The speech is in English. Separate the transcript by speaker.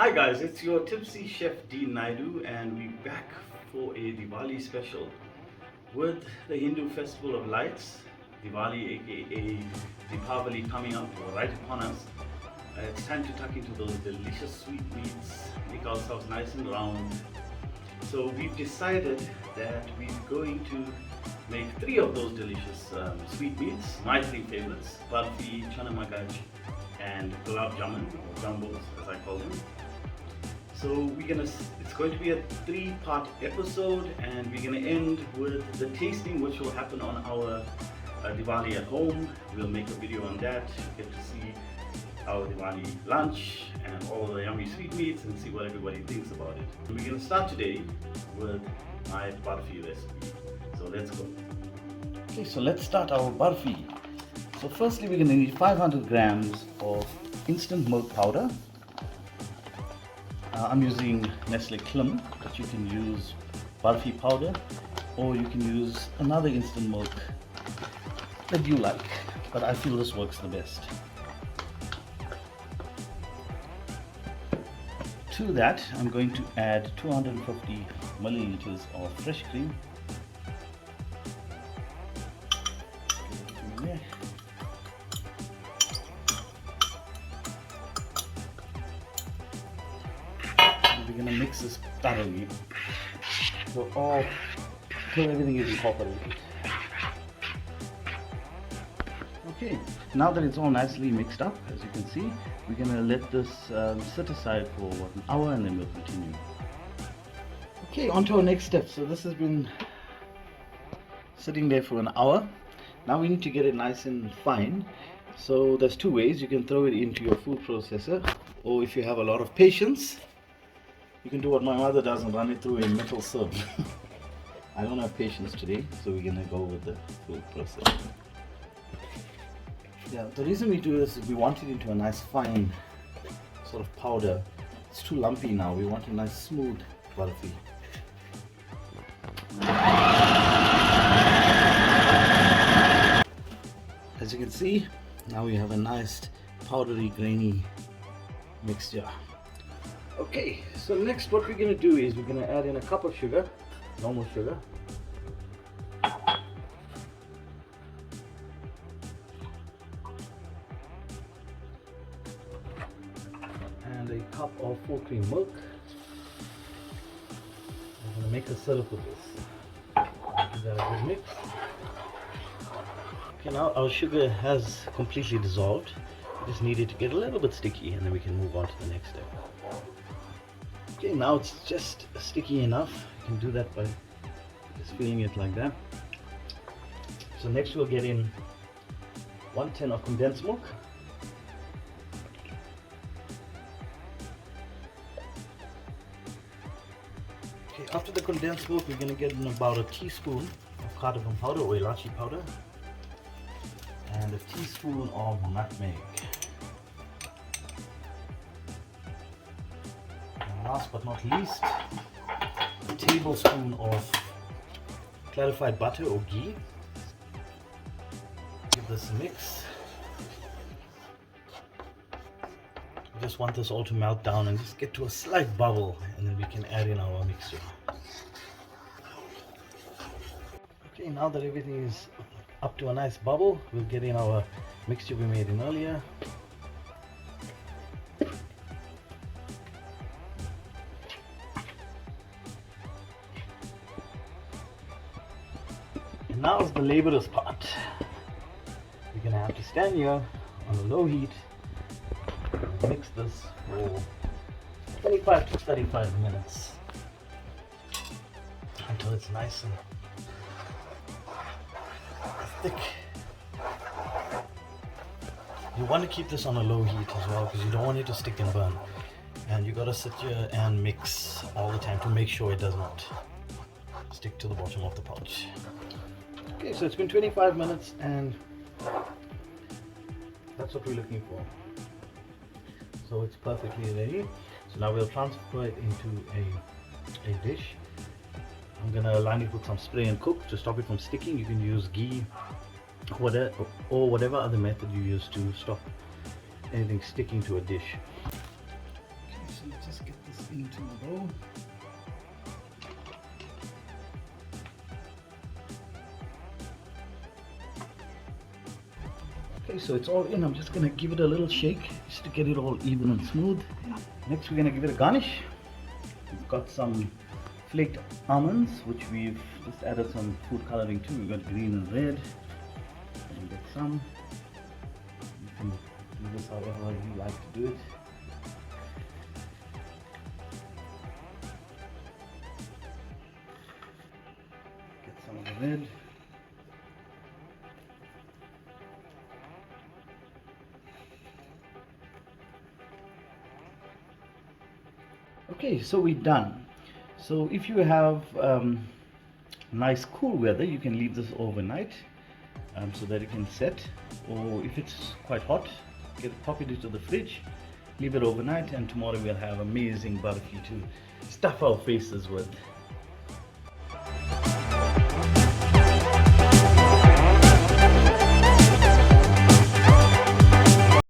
Speaker 1: Hi guys, it's your tipsy chef Dean Naidu and we're back for a Diwali special with the Hindu festival of lights, Diwali aka Deepavali coming up right upon us. It's time to tuck into those delicious sweetmeats, make ourselves nice and round. So we've decided that we're going to make three of those delicious sweetmeats, my three favorites, Barfi, Chana Magaj and Gulab Jamun, or Jumbos as I call them. So it's going to be a three-part episode and we're gonna end with the tasting which will happen on our Diwali at home. We'll make a video on that, get to see our Diwali lunch and all the yummy sweetmeats and see what everybody thinks about it. And we're gonna start today with my Barfi recipe. So let's go. Okay, so let's start our Barfi. So firstly we're gonna need 500 grams of instant milk powder. I'm using Nestle Klim, but you can use Barfi powder or you can use another instant milk that you like, but I feel this works the best. To that I'm going to add 250 milliliters of fresh cream. We're going to mix this thoroughly till everything is incorporated. Okay, now that it's all nicely mixed up, as you can see, we're going to let this sit aside for an hour and then we'll continue. Okay, on to our next step. So this has been sitting there for an hour. Now we need to get it nice and fine. So there's two ways. You can throw it into your food processor, or if you have a lot of patience, you can do what my mother does and run it through a metal sieve. I don't have patience today, so we're gonna go with the food processor. Yeah, the reason we do this is we want it into a nice fine sort of powder. It's too lumpy now. We want a nice smooth Barfi. As you can see, now we have a nice powdery, grainy mixture. Okay, so next what we're going to do is we're going to add in a cup of sugar, normal sugar. And a cup of full cream milk. I'm going to make a syrup with this. Give that a good mix. Okay, now our sugar has completely dissolved. We just need it to get a little bit sticky and then we can move on to the next step. Okay, now it's just sticky enough. You can do that by just feeling it like that. So next we'll get in 1 tin of condensed milk. Okay, after the condensed milk we're going to get in about a teaspoon of cardamom powder or elachi powder and a teaspoon of nutmeg. Last but not least, a tablespoon of clarified butter or ghee. Give this a mix. We just want this all to melt down and just get to a slight bubble, and then we can add in our mixture. Okay, now that everything is up to a nice bubble, we'll get in our mixture we made in earlier. Now is the laborious part. We're gonna have to stand here on a low heat and mix this for 25 to 35 minutes until it's nice and thick. You want to keep this on a low heat as well because you don't want it to stick and burn, and you gotta sit here and mix all the time to make sure it does not stick to the bottom of the pouch. Okay, so it's been 25 minutes and that's what we're looking for. So it's perfectly ready. So now we'll transfer it into a dish. I'm gonna line it with some spray and cook to stop it from sticking. You can use ghee or whatever other method you use to stop anything sticking to a dish. Okay, so let's just into the bowl. Okay, so it's all in. I'm just gonna give it a little shake just to get it all even and smooth. Next, we're gonna give it a garnish. We've got some flaked almonds, which we've just added some food coloring to. We've got green and red. And get some. You can do this however you like to do it. Get some of the red. Okay, so we're done. So if you have nice cool weather, you can leave this overnight so that it can set, or if it's quite hot, pop it into the fridge, leave it overnight, and tomorrow we'll have amazing barfi to stuff our faces with.